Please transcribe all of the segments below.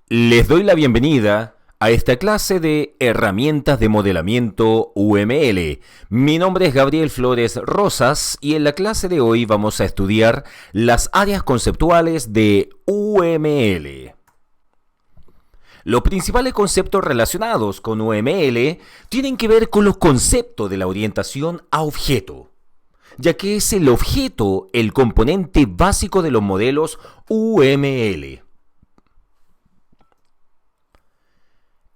Les doy la bienvenida a esta clase de herramientas de modelamiento UML. Mi nombre es Gabriel Flores Rosas y en la clase de hoy vamos a estudiar las áreas conceptuales de UML. Los principales conceptos relacionados con UML tienen que ver con los conceptos de la orientación a objeto, ya que es el objeto el componente básico de los modelos UML.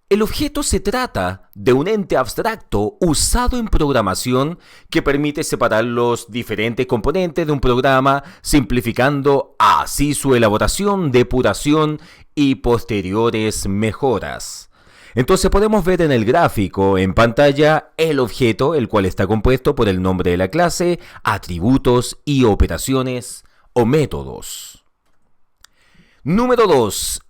El objeto se trata de un ente abstracto usado en programación que permite separar los diferentes componentes de un programa, simplificando así su elaboración, depuración y posteriores mejoras. Entonces podemos ver en el gráfico en pantalla el objeto, el cual está compuesto por el nombre de la clase, atributos y operaciones o métodos. Número 2.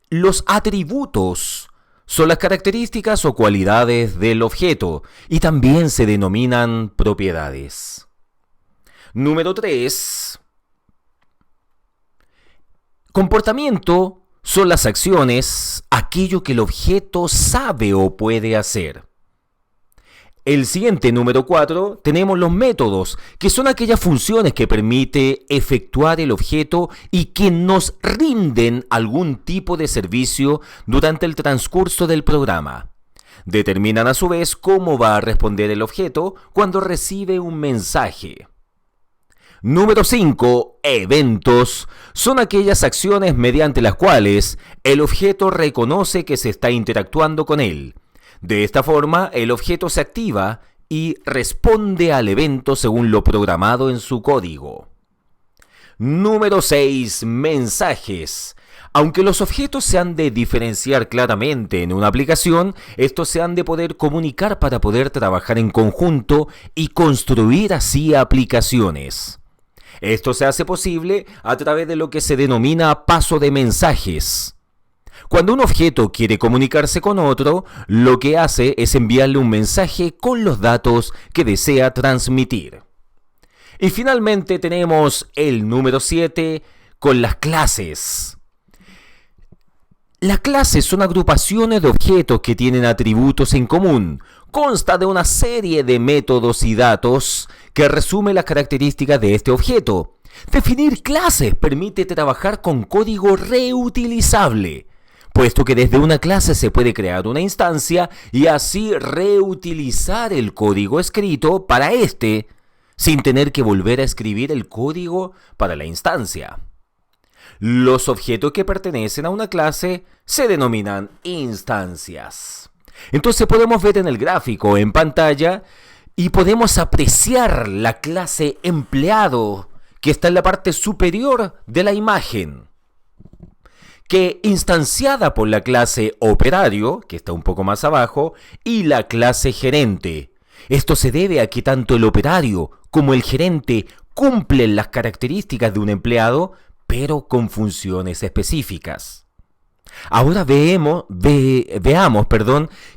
Los atributos son las características o cualidades del objeto y también se denominan propiedades. Número 3. Comportamiento son las acciones, aquello que el objeto sabe o puede hacer. El siguiente, número 4, tenemos los métodos, que son aquellas funciones que permite efectuar el objeto y que nos rinden algún tipo de servicio durante el transcurso del programa. Determinan a su vez cómo va a responder el objeto cuando recibe un mensaje. Número 5. Eventos son aquellas acciones mediante las cuales el objeto reconoce que se está interactuando con él. De esta forma, el objeto se activa y responde al evento según lo programado en su código. Número 6. Mensajes. Aunque los objetos se han de diferenciar claramente en una aplicación, estos se han de poder comunicar para poder trabajar en conjunto y construir así aplicaciones. Esto se hace posible a través de lo que se denomina paso de mensajes. Cuando un objeto quiere comunicarse con otro, lo que hace es enviarle un mensaje con los datos que desea transmitir. Y finalmente tenemos el número 7 con las clases. Las clases son agrupaciones de objetos que tienen atributos en común. Consta de una serie de métodos y datos que resumen las características de este objeto. Definir clases permite trabajar con código reutilizable, puesto que desde una clase se puede crear una instancia y así reutilizar el código escrito para este, sin tener que volver a escribir el código para la instancia. Los objetos que pertenecen a una clase se denominan instancias. Entonces podemos ver en el gráfico en pantalla y podemos apreciar la clase empleado que está en la parte superior de la imagen, que instanciada por la clase operario, que está un poco más abajo, y la clase gerente. Esto se debe a que tanto el operario como el gerente cumplen las características de un empleado, pero con funciones específicas. Ahora veamos,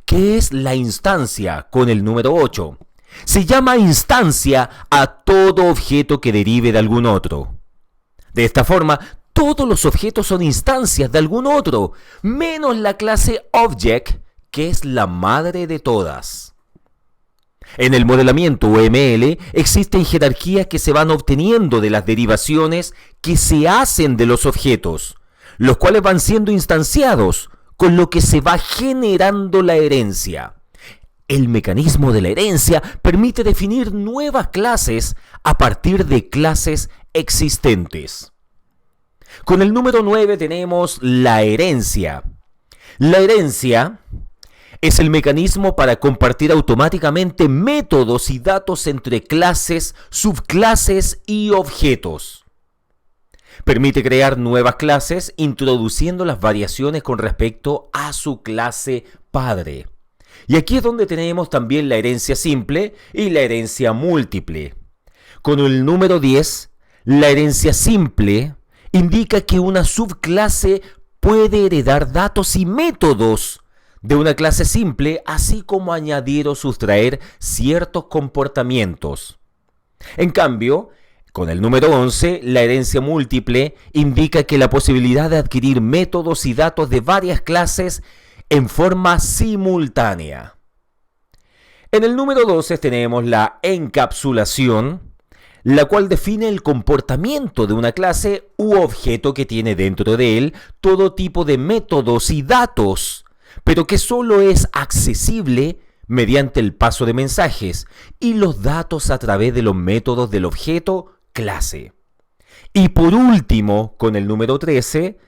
qué es la instancia con el número 8. Se llama instancia a todo objeto que derive de algún otro. De esta forma, todos los objetos son instancias de algún otro, menos la clase Object, que es la madre de todas. En el modelamiento UML existen jerarquías que se van obteniendo de las derivaciones que se hacen de los objetos, los cuales van siendo instanciados, con lo que se va generando la herencia. El mecanismo de la herencia permite definir nuevas clases a partir de clases existentes. Con el número 9 tenemos la herencia. La herencia es el mecanismo para compartir automáticamente métodos y datos entre clases, subclases y objetos. Permite crear nuevas clases introduciendo las variaciones con respecto a su clase padre. Y aquí es donde tenemos también la herencia simple y la herencia múltiple. Con el número 10, la herencia simple indica que una subclase puede heredar datos y métodos de una clase simple, así como añadir o sustraer ciertos comportamientos. En cambio, Con el número 11, la herencia múltiple indica que la posibilidad de adquirir métodos y datos de varias clases en forma simultánea. En el número 12 tenemos la encapsulación, la cual define el comportamiento de una clase u objeto que tiene dentro de él todo tipo de métodos y datos, pero que solo es accesible mediante el paso de mensajes y los datos a través de los métodos del objeto clase. Y por último, con el número 13,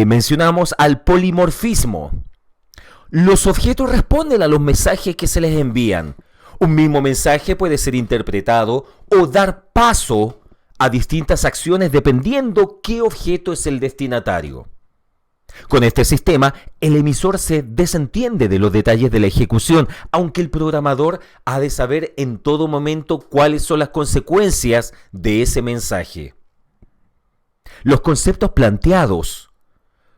mencionamos al polimorfismo. Los objetos responden a los mensajes que se les envían. Un mismo mensaje puede ser interpretado o dar paso a distintas acciones dependiendo qué objeto es el destinatario. Con este sistema, el emisor se desentiende de los detalles de la ejecución, aunque el programador ha de saber en todo momento cuáles son las consecuencias de ese mensaje. Los conceptos planteados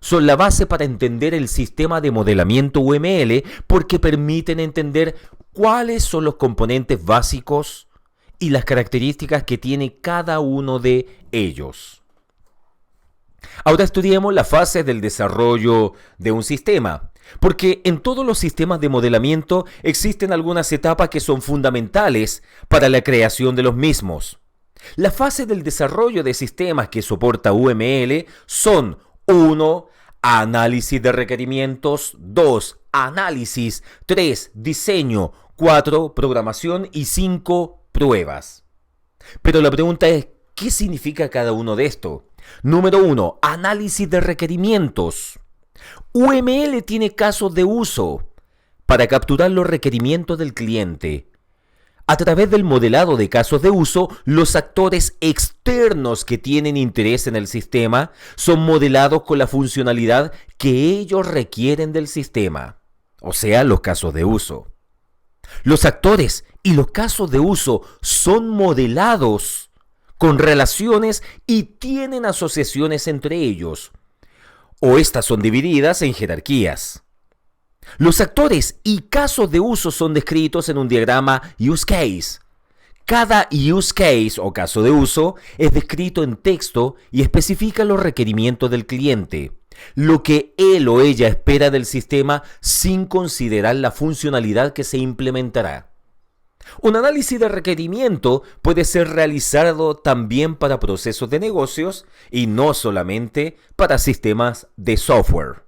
son la base para entender el sistema de modelamiento UML porque permiten entender cuáles son los componentes básicos y las características que tiene cada uno de ellos. Ahora estudiemos las fases del desarrollo de un sistema, porque en todos los sistemas de modelamiento existen algunas etapas que son fundamentales para la creación de los mismos. Las fases del desarrollo de sistemas que soporta UML son 1. Análisis de requerimientos, 2. Análisis, 3. Diseño, 4. Programación y 5. Pruebas. Pero la pregunta es, ¿qué significa cada uno de estos? Número 1. Análisis de requerimientos. UML tiene casos de uso para capturar los requerimientos del cliente. A través del modelado de casos de uso, los actores externos que tienen interés en el sistema son modelados con la funcionalidad que ellos requieren del sistema, o sea, los casos de uso. Los actores y los casos de uso son modelados con relaciones y tienen asociaciones entre ellos, o estas son divididas en jerarquías. Los actores y casos de uso son descritos en un diagrama use case. Cada use case o caso de uso es descrito en texto y especifica los requerimientos del cliente, lo que él o ella espera del sistema sin considerar la funcionalidad que se implementará. Un análisis de requerimiento puede ser realizado también para procesos de negocios y no solamente para sistemas de software.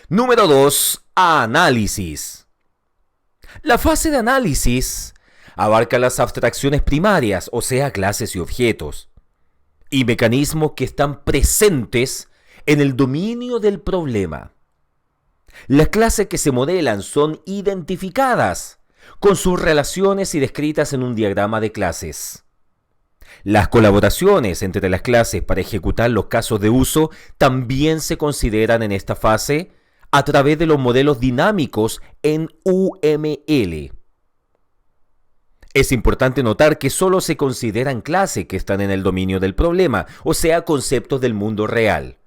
Número 2. Análisis. La fase de análisis abarca las abstracciones primarias, o sea, clases y objetos, y mecanismos que están presentes en el dominio del problema. Las clases que se modelan son identificadas con sus relaciones y descritas en un diagrama de clases. Las colaboraciones entre las clases para ejecutar los casos de uso también se consideran en esta fase a través de los modelos dinámicos en UML. Es importante notar que solo se consideran clases que están en el dominio del problema, o sea, conceptos del mundo real.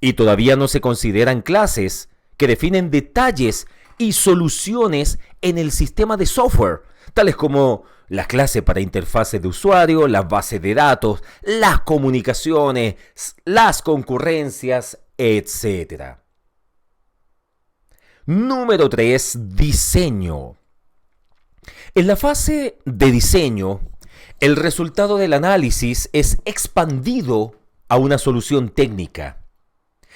Y todavía no se consideran clases que definen detalles y soluciones en el sistema de software, tales como las clases para interfaces de usuario, las bases de datos, las comunicaciones, las concurrencias, etc. Número 3. Diseño. En la fase de diseño, el resultado del análisis es expandido a una solución técnica.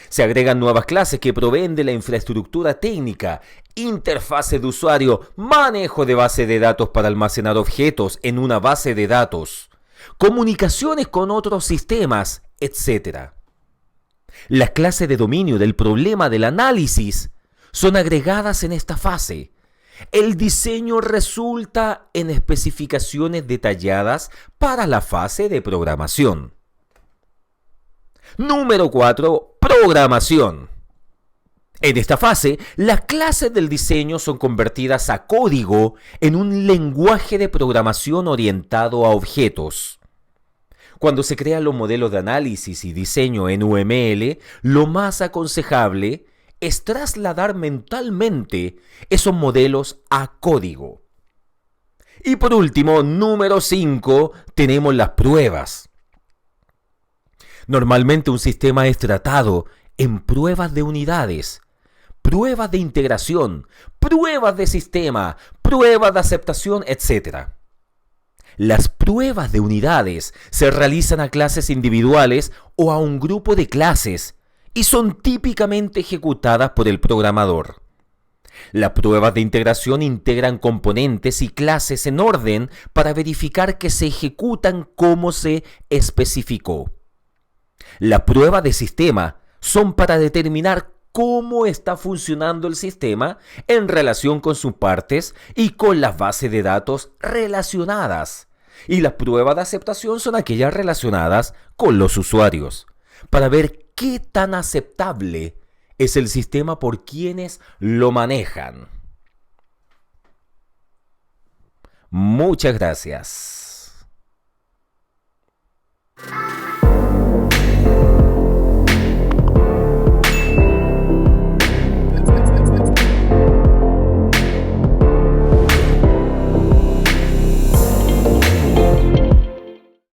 Se agregan nuevas clases que proveen de la infraestructura técnica, interfaces de usuario, manejo de base de datos para almacenar objetos en una base de datos, comunicaciones con otros sistemas, etc. Las clases de dominio del problema del análisis son agregadas en esta fase. El diseño resulta en especificaciones detalladas para la fase de programación. Número 4. Programación. En esta fase, las clases del diseño son convertidas a código en un lenguaje de programación orientado a objetos. Cuando se crean los modelos de análisis y diseño en UML, lo más aconsejable es trasladar mentalmente esos modelos a código. Y por último, número 5, tenemos las pruebas. Normalmente un sistema es tratado en pruebas de unidades, pruebas de integración, pruebas de sistema, pruebas de aceptación, etc. Las pruebas de unidades se realizan a clases individuales o a un grupo de clases y son típicamente ejecutadas por el programador. Las pruebas de integración integran componentes y clases en orden para verificar que se ejecutan como se especificó. Las pruebas de sistema son para determinar cómo está funcionando el sistema en relación con sus partes y con las bases de datos relacionadas. Y las pruebas de aceptación son aquellas relacionadas con los usuarios, para ver qué tan aceptable es el sistema por quienes lo manejan. Muchas gracias.